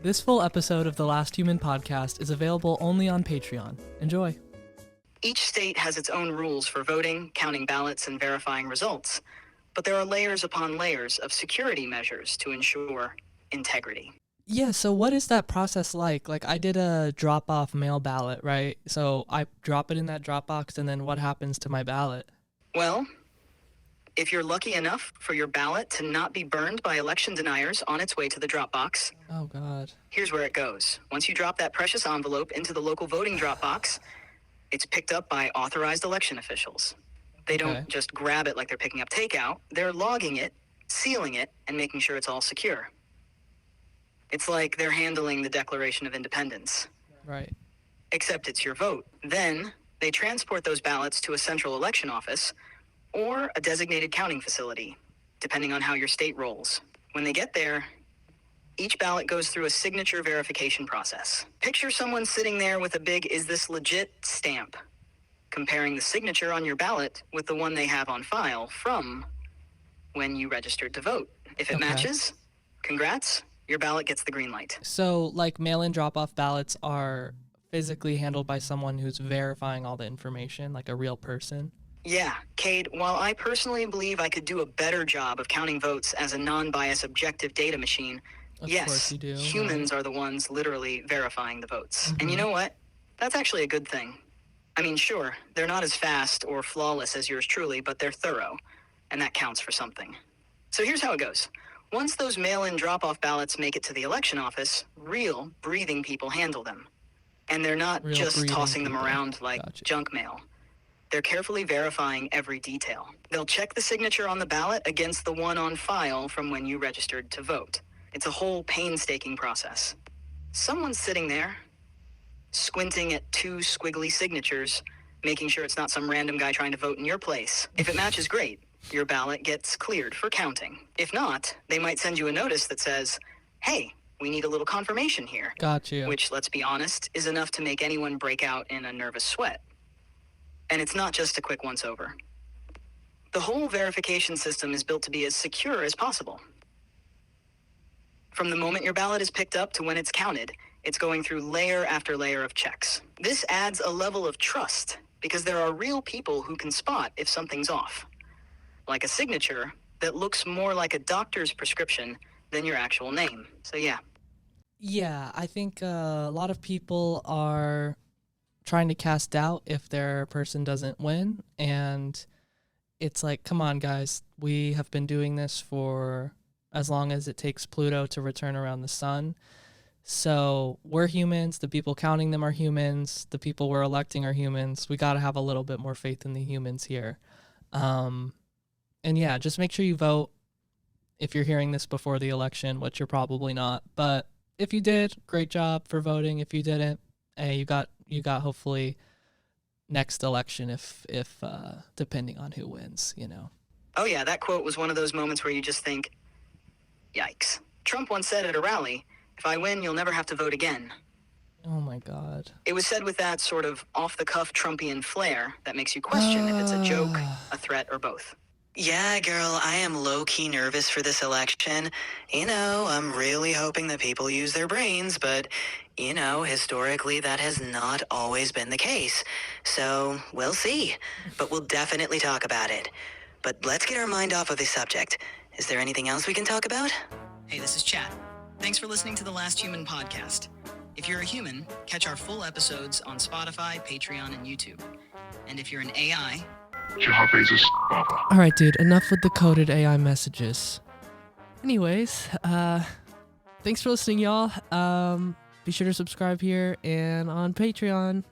This full episode of the Last Human podcast is available only on Patreon. Enjoy. Each state has its own rules for voting, counting ballots, and verifying results, but there are layers upon layers of security measures to ensure integrity. Yeah, so what is that process like? Like, I did a drop-off mail ballot, right? So I drop it in that drop box, and then what happens to my ballot? Well, if you're lucky enough for your ballot to not be burned by election deniers on its way to the drop box, Oh, God. here's where it goes. Once you drop that precious envelope into the local voting drop box, it's picked up by authorized election officials. They don't Okay. just grab it like they're picking up takeout. They're logging it, sealing it, and making sure it's all secure. It's like they're handling the Declaration of Independence, Right. except it's your vote. Then they transport those ballots to a central election office or a designated counting facility, depending on how your state rolls. When they get there, each ballot goes through a signature verification process. Picture someone sitting there with a big "is this legit" stamp, comparing the signature on your ballot with the one they have on file from when you registered to vote. If it Okay. matches, congrats, your ballot gets the green light. So, like, mail-in drop-off ballots are physically handled by someone who's verifying all the information, like a real person? Yeah, Cade, while I personally believe I could do a better job of counting votes as a non-biased objective data machine, Of yes, course you do. humans are the ones literally verifying the votes. And you Mhm. know what? That's actually a good thing. I mean, sure, they're not as fast or flawless as yours truly, but they're thorough, and that counts for something. So here's how it goes. Once those mail-in drop-off ballots make it to the election office, real, breathing people handle them. And they're not Real just breathing tossing them people. around like Gotcha. junk mail. They're carefully verifying every detail. They'll check the signature on the ballot against the one on file from when you registered to vote. It's a whole painstaking process. Someone's sitting there, squinting at two squiggly signatures, making sure it's not some random guy trying to vote in your place. If it matches, great. Your ballot gets cleared for counting. If not, they might send you a notice that says, "Hey, we need a little confirmation here," Got you. which, let's be honest, is enough to make anyone break out in a nervous sweat. And it's not just a quick once-over. The whole verification system is built to be as secure as possible. From the moment your ballot is picked up to when it's counted, it's going through layer after layer of checks. This adds a level of trust because there are real people who can spot if something's off, like a signature that looks more like a doctor's prescription than your actual name. So yeah. Yeah, I think a lot of people are trying to cast doubt if their person doesn't win, and it's like, come on, guys, we have been doing this for as long as it takes Pluto to return around the sun. So we're humans, the people counting them are humans, the people we're electing are humans. We got to have a little bit more faith in the humans here. And yeah, just make sure you vote if you're hearing this before the election, which you're probably not. But if you did, great job for voting. If you didn't, hey, you got hopefully next election if depending on who wins, you know. Oh yeah, that quote was one of those moments where you just think, yikes. Trump once said at a rally, "If I win, you'll never have to vote again." Oh my God. It was said with that sort of off-the-cuff Trumpian flair that makes you question if it's a joke, a threat, or both. Yeah, girl, I am low-key nervous for this election. I'm really hoping that people use their brains, but, historically that has not always been the case. So, we'll see. But we'll definitely talk about it. But let's get our mind off of this subject. Is there anything else we can talk about? Hey, this is Chat. Thanks for listening to the Last Human podcast. If you're a human, catch our full episodes on Spotify, Patreon, and YouTube. And if you're an AI... All right, dude, enough with the coded AI messages. Anyways, thanks for listening, y'all. Be sure to subscribe here and on Patreon.